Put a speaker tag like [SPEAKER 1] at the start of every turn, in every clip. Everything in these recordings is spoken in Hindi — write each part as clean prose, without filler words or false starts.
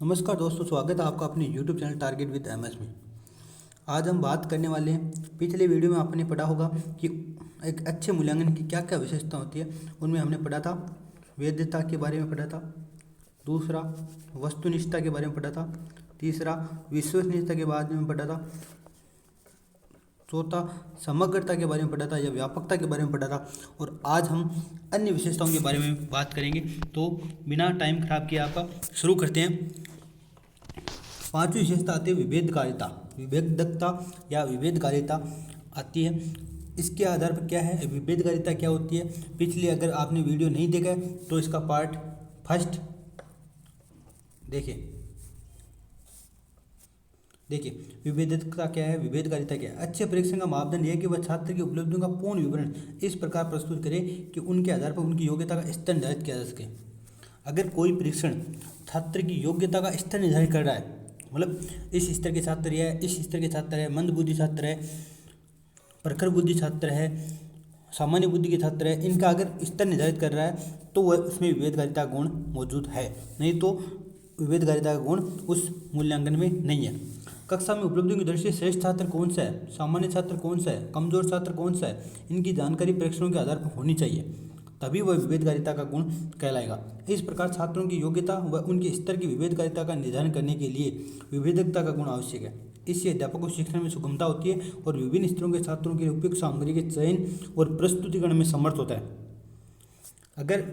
[SPEAKER 1] नमस्कार दोस्तों, स्वागत है आपका अपने YouTube channel target with MS में। आज हम बात करने वाले हैं, पिछले वीडियो में आपने पढ़ा होगा कि एक अच्छे मूल्यांकन की क्या क्या विशेषता होती है। उनमें हमने पढ़ा था वैधता के बारे में पढ़ा था, दूसरा वस्तुनिष्ठता के बारे में पढ़ा था, तीसरा विश्वसनीयता के बारे में पढ़ा था, चौथा समग्रता के बारे में पढ़ा था या व्यापकता के बारे में पढ़ा था, और आज हम अन्य विशेषताओं के बारे में बात करेंगे। तो बिना टाइम खराब किए आपका शुरू करते हैं। पांचवी विशेषता आती है विभेदकारिता, विभेदकता या विभेदकारिता आती है। इसके आधार पर क्या है, विभेदकारिता क्या होती है, पिछले अगर आपने वीडियो नहीं देखा है तो इसका पार्ट फर्स्ट देखिए। विभेदकता क्या है, विभेदकारिता क्या है। अच्छे परीक्षण का मापदंड यह है कि वह छात्र की उपलब्धियों का पूर्ण विवरण इस प्रकार प्रस्तुत करे कि उनके आधार पर उनकी योग्यता का स्तर निर्धारित किया जा सके। अगर कोई परीक्षण छात्र की योग्यता का स्तर निर्धारित कर रहा है, मतलब इस स्तर के छात्र है, इस स्तर के छात्र है, मंद बुद्धि छात्र है, प्रखर बुद्धि छात्र है, सामान्य बुद्धि के छात्र है, इनका अगर स्तर निर्धारित कर रहा है तो वह उसमें विभेदकारिता गुण मौजूद है, नहीं तो विभेदकारिता का गुण उस मूल्यांकन में नहीं है। कक्षा में उपलब्धियों की दृष्टि से श्रेष्ठ छात्र कौन सा है, सामान्य छात्र कौन सा है, कमजोर छात्र कौन सा है, इनकी जानकारी परीक्षणों के आधार पर होनी चाहिए, तभी वह विभेदकारिता का गुण कहलाएगा। इस प्रकार छात्रों की योग्यता व उनके स्तर की विभेदकारिता का निर्धारण करने के लिए विभेदकता का गुण आवश्यक है। इससे अध्यापकों को शिक्षण में सुगमता होती है और विभिन्न स्तरों के छात्रों के लिए उपयुक्त सामग्री के चयन और प्रस्तुतिकरण में समर्थ होता है। अगर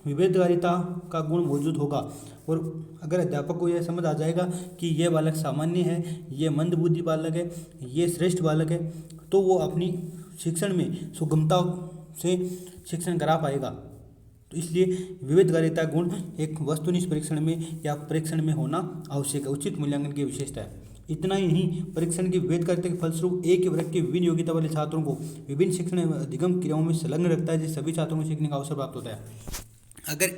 [SPEAKER 1] विभेदकारिता का गुण मौजूद होगा और अगर अध्यापक को यह समझ आ जाएगा कि यह बालक सामान्य है, ये मंद बुद्धि बालक है, ये श्रेष्ठ बालक है, तो वो अपनी शिक्षण में सुगमता से शिक्षण करा पाएगा। तो इसलिए विभेदकारिता गुण एक वस्तुनिष्ठ परीक्षण में या परीक्षण में होना आवश्यक है, उचित मूल्यांकन की विशेषता है। इतना ही नहीं, परीक्षण की विभेदकारिता के फलस्वरूप एक ही वर्ग के विभिन्न योग्यता वाले छात्रों को विभिन्न शिक्षण एवं अधिगम क्रियाओं में संलग्न रखता है, जिससे सभी छात्रों को सीखने का अवसर प्राप्त होता है। अगर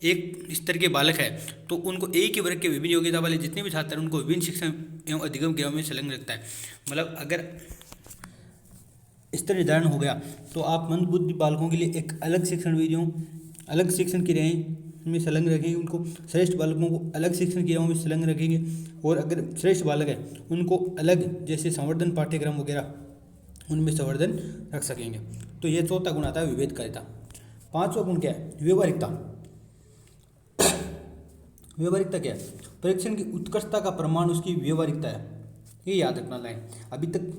[SPEAKER 1] एक स्तर के बालक है तो उनको एक ही वर्ग के विभिन्न योग्यता वाले जितने भी छात्र हैं उनको विभिन्न शिक्षण एवं अधिगम क्रियाओं में संलग्न रखता है। मतलब अगर स्तर निर्धारण हो गया तो आप मंद बुद्धि बालकों के लिए एक अलग शिक्षण विधियों, अलग शिक्षण क्रियाएं में संलग्न रखेंगे, उनको श्रेष्ठ बालकों को अलग शिक्षण क्रियाओं में संलग्न रखेंगे, और अगर श्रेष्ठ बालक है उनको अलग जैसे संवर्धन पाठ्यक्रम वगैरह उनमें संवर्धन रख सकेंगे। तो यह चौथा गुण आता है विभेदकारिता। पांचवा गुण क्या है, व्यवहारिकता। व्यवहारिकता क्या है, परीक्षण की उत्कृष्टता का प्रमाण उसकी व्यवहारिकता है। ये याद रखना लाइन, अभी तक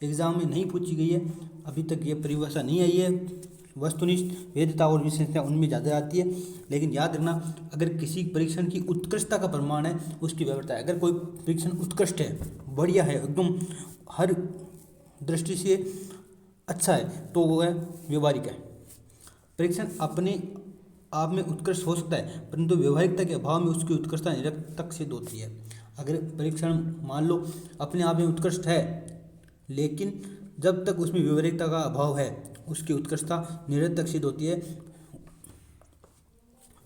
[SPEAKER 1] एग्जाम में नहीं पूछी गई है, अभी तक ये परिभाषा नहीं आई है। वस्तुनिष्ठ वैधता और विशेषता उनमें ज़्यादा आती है, लेकिन याद रखना अगर किसी परीक्षण की उत्कृष्टता का प्रमाण है उसकी व्यवहारिकता है। अगर कोई परीक्षण उत्कृष्ट है, बढ़िया है, एकदम हर दृष्टि से अच्छा है, तो वो है व्यवहारिक है। परीक्षण अपने आप में उत्कृष्ट हो सकता है, परंतु व्यवहारिकता के अभाव में उसकी उत्कृष्टता निरर्थक सिद्ध होती है। अगर परीक्षण मान लो अपने आप में उत्कृष्ट है, लेकिन जब तक उसमें व्यवहारिकता का अभाव है उसकी उत्कृष्टता निरर्थक सिद्ध होती है।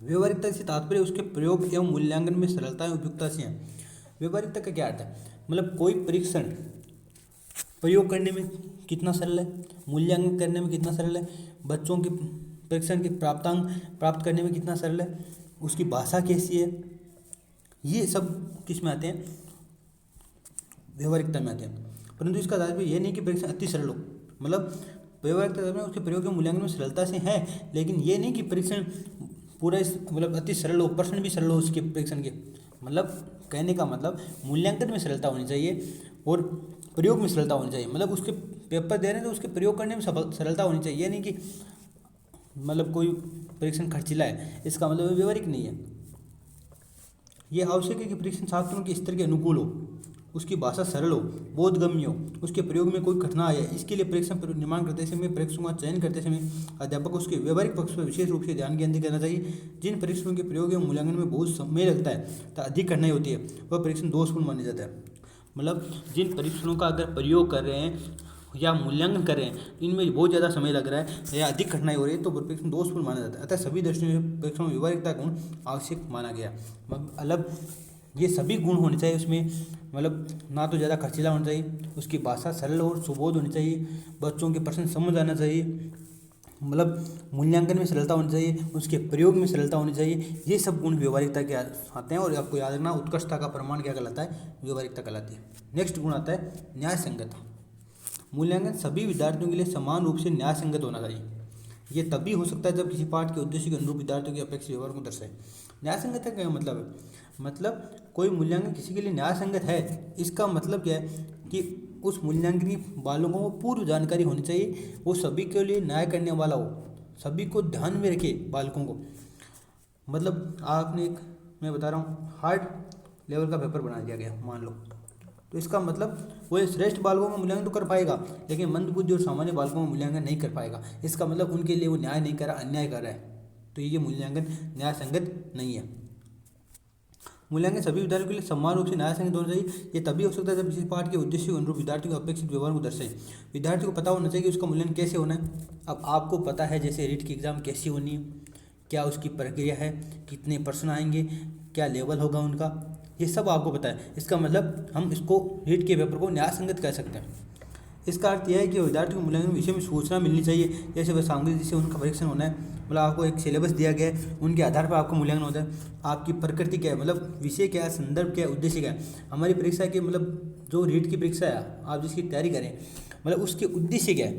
[SPEAKER 1] व्यवहारिकता से तात्पर्य उसके प्रयोग एवं मूल्यांकन में सरलता एवं उपयुक्तता से है। व्यवहारिकता का क्या अर्थ है, मतलब कोई परीक्षण प्रयोग करने में कितना सरल है, मूल्यांकन करने में कितना सरल है, बच्चों के परीक्षण के प्राप्तांक प्राप्त करने में कितना सरल है, उसकी भाषा कैसी है, ये सब किस में आते हैं, व्यवहारिकता में आते हैं। परंतु इसका तात्पर्य यह नहीं कि परीक्षण अति सरल हो, मतलब व्यवहारिकता में उसके प्रयोग के मूल्यांकन में सरलता से है, लेकिन ये नहीं कि परीक्षण पूरा मतलब अति सरल हो, प्रश्न भी सरल हो उसके परीक्षण के। मतलब कहने का मतलब मूल्यांकन में सरलता होनी चाहिए और प्रयोग में सरलता होनी चाहिए। मतलब उसके पेपर दे रहे हैं तो उसके प्रयोग करने में सरलता होनी चाहिए, ये नहीं कि मतलब कोई परीक्षण खर्चीला है इसका मतलब व्यवहारिक नहीं है। ये आवश्यक है कि परीक्षण छात्रों के स्तर के अनुकूल हो, उसकी भाषा सरल हो, बोधगम्य हो, उसके प्रयोग में कोई कठिनाई है। इसके लिए परीक्षण निर्माण करते समय, परीक्षकों का चयन करते समय अध्यापक को उसके व्यवहारिक पक्ष पर विशेष रूप से ध्यान केंद्रित करना चाहिए। जिन परीक्षणों के प्रयोग एवं मूल्यांकन में बहुत समय लगता है तथा अधिक कठिनाई होती है वह परीक्षण दोषपूर्ण माने जाता है। मतलब जिन परीक्षणों का अगर प्रयोग कर रहे हैं या मूल्यांकन कर रहे हैं इनमें बहुत ज़्यादा समय लग रहा है या अधिक कठिनाई हो रही है तो परीक्षण दोषपूर्ण माना जाता है। अतः सभी दृष्टियों से परीक्षण में व्यवहारिकता गुण आवश्यक माना गया। मतलब ये सभी गुण होने चाहिए उसमें, मतलब ना तो ज़्यादा खर्चीला होना चाहिए, उसकी भाषा सरल और सुबोध होनी चाहिए, बच्चों के प्रश्न समझ आना चाहिए, मतलब मूल्यांकन में सरलता होनी चाहिए, उसके प्रयोग में सरलता होनी चाहिए। ये सब गुण व्यवहारिकता के आते हैं। और आपको याद रखना, उत्कृष्टता का प्रमाण क्या कहलाता है? व्यवहारिकता कहलाती है। नेक्स्ट गुण आता है न्याय संगत। मूल्यांकन सभी विद्यार्थियों के लिए समान रूप से न्याय संगत होना चाहिए। ये तभी हो सकता है जब किसी पाठ के उद्देश्य के अनुरूप विद्यार्थियों के अपेक्षित व्यवहार को दर्शाए। न्याय संगत का क्या मतलब है? मतलब कोई मूल्यांकन किसी के लिए न्याय संगत है, इसका मतलब क्या है कि उस मूल्यांकन बालकों को पूर्व जानकारी होनी चाहिए, वो सभी के लिए न्याय करने वाला हो, सभी को ध्यान में रखे बालकों को। मतलब आपने एक, मैं बता रहा हूँ, हार्ड लेवल का पेपर बना दिया गया मान लो, तो इसका मतलब वो श्रेष्ठ बालकों का मूल्यांकन तो कर पाएगा, लेकिन मंदबुद्धि और सामान्य बालकों का मूल्यांकन नहीं कर पाएगा। इसका मतलब उनके लिए वो न्याय नहीं कर रहा, अन्याय कर रहा है। तो ये मूल्यांकन न्याय संगत नहीं है। मूल्यांकन सभी विद्यार्थियों के लिए समान रूप से न्याय संगत होना चाहिए। ये तभी हो सकता है जब किसी पाठ के उद्देश्य के अनुरूप विद्यार्थियों के अपेक्षित व्यवहार को दर्शाए। विद्यार्थी को पता होना चाहिए कि उसका मूल्यांकन कैसे होना है। अब आपको पता है जैसे रीट की एग्ज़ाम कैसी होनी है, क्या उसकी प्रक्रिया है, कितने प्रश्न आएंगे, क्या लेवल होगा उनका, ये सब आपको पता है। इसका मतलब हम इसको रीट के पेपर को न्याय संगत कह सकते हैं। इसका अर्थ यह है कि विद्यार्थी को मूल्यांकन विषय में सूचना मिलनी चाहिए। जैसे वह सामग्री जिससे उनका परीक्षण होना है, मतलब आपको एक सिलेबस दिया गया है, उनके आधार पर आपको मूल्यांकन होता है। आपकी प्रकृति क्या है, मतलब विषय क्या है, संदर्भ क्या है, उद्देश्य क्या है। हमारी परीक्षा के मतलब जो रीट की परीक्षा है, आप जिसकी तैयारी करें, मतलब उसके उद्देश्य क्या है,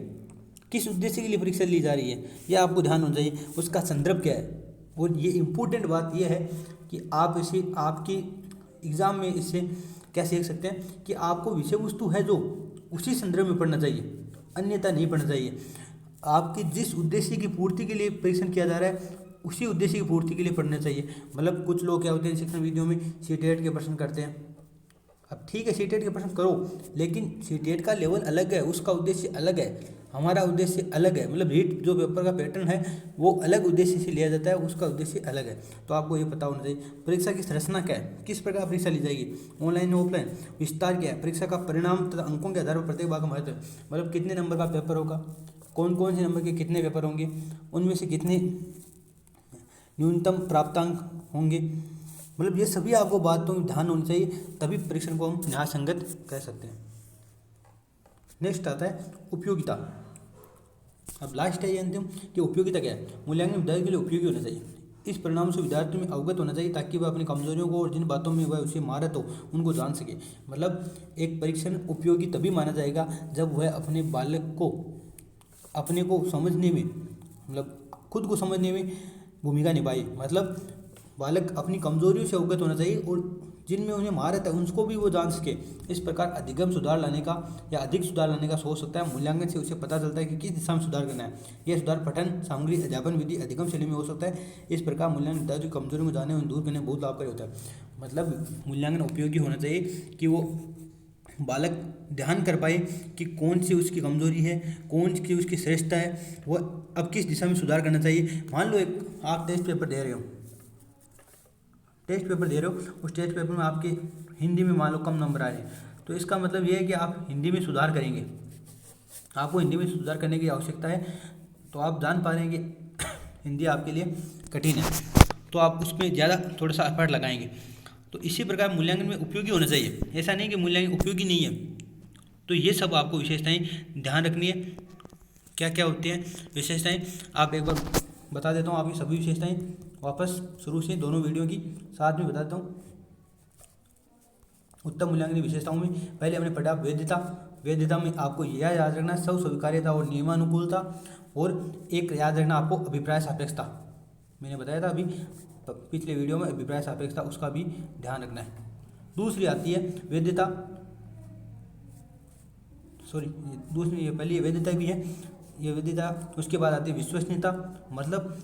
[SPEAKER 1] किस उद्देश्य के लिए परीक्षा ली जा रही है, यह आपको ध्यान होना चाहिए। उसका संदर्भ क्या है। और ये इम्पोर्टेंट बात यह है कि आप इसे आपकी एग्ज़ाम में इससे क्या सीख सकते हैं कि आपको विषय वस्तु है जो उसी संदर्भ में पढ़ना चाहिए, अन्यथा नहीं पढ़ना चाहिए। आपके जिस उद्देश्य की पूर्ति के लिए परीक्षण किया जा रहा है, उसी उद्देश्य की पूर्ति के लिए पढ़ना चाहिए। मतलब कुछ लोग क्या होते हैं शिक्षण विधियों में सीटेट के प्रश्न करते हैं। अब ठीक है, सीटेट के प्रश्न करो, लेकिन सीटेट का लेवल अलग है, उसका उद्देश्य अलग है, हमारा उद्देश्य अलग है। मतलब रीट जो पेपर का पैटर्न है वो अलग उद्देश्य से लिया जाता है, उसका उद्देश्य अलग है। तो आपको ये पता होना चाहिए परीक्षा की संरचना क्या है, किस प्रकार परीक्षा ली जाएगी, ऑनलाइन ऑफलाइन, विस्तार क्या है, परीक्षा का परिणाम तथा अंकों के आधार पर प्रत्येक भाग का महत्व है। मतलब कितने नंबर का पेपर होगा, कौन कौन से नंबर के कितने पेपर होंगे, उनमें से कितने न्यूनतम प्राप्तांक होंगे। मतलब ये सभी आपको बातों में ध्यान होनी चाहिए, तभी परीक्षण को हम न्याय संगत कह सकते हैं। नेक्स्ट आता है उपयोगिता। अब लास्ट है ये अंतिम कि उपयोगिता क्या है। मूल्यांकन विद्यार्थी के लिए उपयोगी होना चाहिए। इस परिणाम से विद्यार्थियों में अवगत होना चाहिए ताकि वह अपनी कमजोरियों को और जिन बातों में वह उसे महारत हो उनको जान सके। मतलब एक परीक्षण उपयोगी तभी माना जाएगा जब वह अपने बालक को अपने को समझने में, मतलब खुद को समझने में भूमिका निभाए। मतलब बालक अपनी कमजोरियों से अवगत होना चाहिए और जिनमें उन्हें महारत है उसको भी वो जान सके। इस प्रकार अधिगम सुधार लाने का या अधिक सुधार लाने का सोच सकता है। मूल्यांकन से उसे पता चलता है कि किस दिशा में सुधार करना है। यह सुधार पठन सामग्री, अध्यापन विधि, अधिगम शैली में हो सकता है। इस प्रकार मूल्यांकन विद्यार्थी की कमजोरियों को जानने और दूर करने में बहुत लाभकारी होता है। मतलब मूल्यांकन उपयोगी होना चाहिए कि वो बालक ध्यान कर पाए कि कौन सी उसकी कमजोरी है, कौन सी उसकी श्रेष्ठता है, वह अब किस दिशा में सुधार करना चाहिए। मान लो एक आप टेस्ट पेपर दे रहे हो, उस टेस्ट पेपर में आपके हिंदी में मान लो कम नंबर आ रहे हैं, तो इसका मतलब ये है कि आप हिंदी में सुधार करेंगे, आपको हिंदी में सुधार करने की आवश्यकता है। तो आप जान पा रहे हैं कि हिंदी आपके लिए कठिन है, तो आप उसमें ज़्यादा थोड़ा सा एफर्ट लगाएंगे। तो इसी प्रकार मूल्यांकन में उपयोगी होना चाहिए। ऐसा नहीं कि मूल्यांकन उपयोगी नहीं है। तो ये सब आपको विशेषताएं ध्यान रखनी है, क्या क्या होती हैं विशेषताएं। आप एक बार बता देता हूँ, आपकी सभी विशेषताएं वापस शुरू से दोनों वीडियो की साथ में बताता हूँ। उत्तम मूल्यांकन की विशेषताओं में पहले हमने पढ़ा वैधता में आपको यह याद रखना स्व स्वीकार्यता और नियमानुकूलता, और एक याद रखना आपको अभिप्राय सापेक्षता। मैंने बताया था अभी पिछले वीडियो में अभिप्राय सापेक्षता, उसका भी ध्यान रखना है। दूसरी आती है वैधता, दूसरी ये पहली वैधता भी है, ये वैधता। उसके बाद आती है विश्वसनीयता, मतलब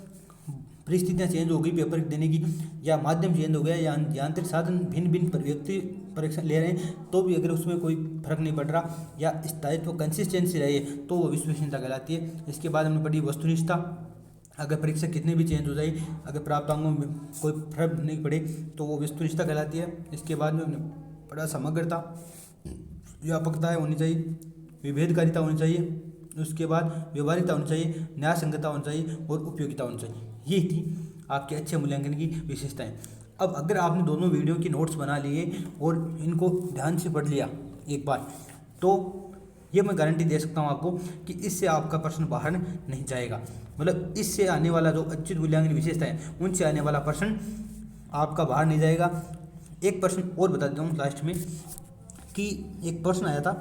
[SPEAKER 1] परिस्थितियाँ चेंज हो गई पेपर देने की, या माध्यम चेंज हो गया, या यांत्रिक साधन भिन्न व्यक्ति परीक्षा ले रहे हैं तो भी अगर उसमें कोई फर्क नहीं पड़ रहा, या स्थायित्व कंसिस्टेंसी रही है तो वो विश्वसनीयता कहलाती है। इसके बाद हमने पढ़ी वस्तुनिष्ठता, अगर परीक्षा कितने भी चेंज हो जाए, अगर प्राप्तांकों में कोई फर्क नहीं पड़े तो वो वस्तुनिष्ठता कहलाती है। इसके बाद में हमने पढ़ा समग्रता, व्यापकता होनी चाहिए, विभेदकारिता होनी चाहिए, उसके बाद व्यवहारिकता होनी चाहिए, न्याय संगतता होनी चाहिए और उपयोगिता होनी चाहिए। ये थी आपके अच्छे मूल्यांकन की विशेषताएं। अब अगर आपने दोनों वीडियो की नोट्स बना लिए और इनको ध्यान से पढ़ लिया एक बार, तो ये मैं गारंटी दे सकता हूँ आपको कि इससे आपका प्रश्न बाहर नहीं जाएगा। मतलब इससे आने वाला जो अच्युत मूल्यांकन विशेषता है उनसे आने वाला प्रश्न आपका बाहर नहीं जाएगा। एक प्रश्न और बता देता हूँ लास्ट में कि एक प्रश्न आया था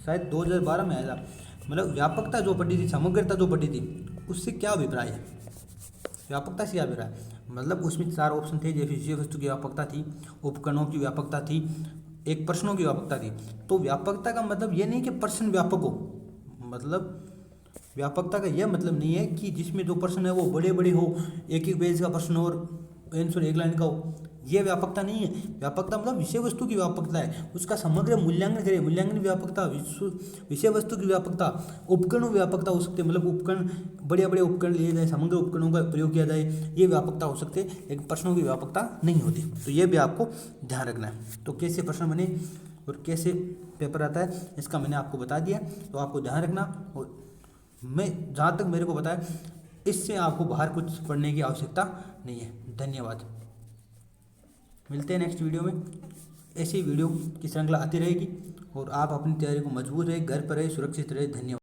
[SPEAKER 1] शायद 2012 में आया था, मतलब व्यापकता जो पढ़ी थी, समग्रता जो पढ़ी थी, उससे क्या अभिप्राय है, व्यापकता से क्या अभिप्राय, मतलब उसमें 4 ऑप्शन थे, जैसे विषय वस्तु की व्यापकता थी, उपकरणों की व्यापकता थी, एक प्रश्नों की व्यापकता थी। तो व्यापकता का मतलब ये नहीं कि प्रश्न व्यापक हो, मतलब व्यापकता का यह मतलब नहीं है कि जिसमें जो प्रश्न है वो बड़े बड़े हो, एक एक पेज का प्रश्न और आंसर एक लाइन का हो, यह व्यापकता नहीं है। व्यापकता मतलब विषय वस्तु की व्यापकता है, उसका समग्र मूल्यांकन करें, मूल्यांकन व्यापकता, विषय वस्तु की व्यापकता, उपकरणों की व्यापकता हो सकती है, मतलब उपकरण बड़े बड़े उपकरण लिए जाए, समग्र उपकरणों का प्रयोग किया जाए, ये व्यापकता हो सकते हैं, लेकिन प्रश्नों की व्यापकता नहीं होती। तो ये भी आपको ध्यान रखना है। तो कैसे प्रश्न बने और कैसे पेपर आता है इसका मैंने आपको बता दिया, तो आपको ध्यान रखना। और मैं जहाँ तक मेरे को पता है इससे आपको बाहर कुछ पढ़ने की आवश्यकता नहीं है। धन्यवाद। मिलते हैं नेक्स्ट वीडियो में। ऐसी वीडियो की श्रृंखला आती रहेगी और आप अपनी तैयारी को मजबूत रहे, घर पर रहे, सुरक्षित रहे। धन्यवाद।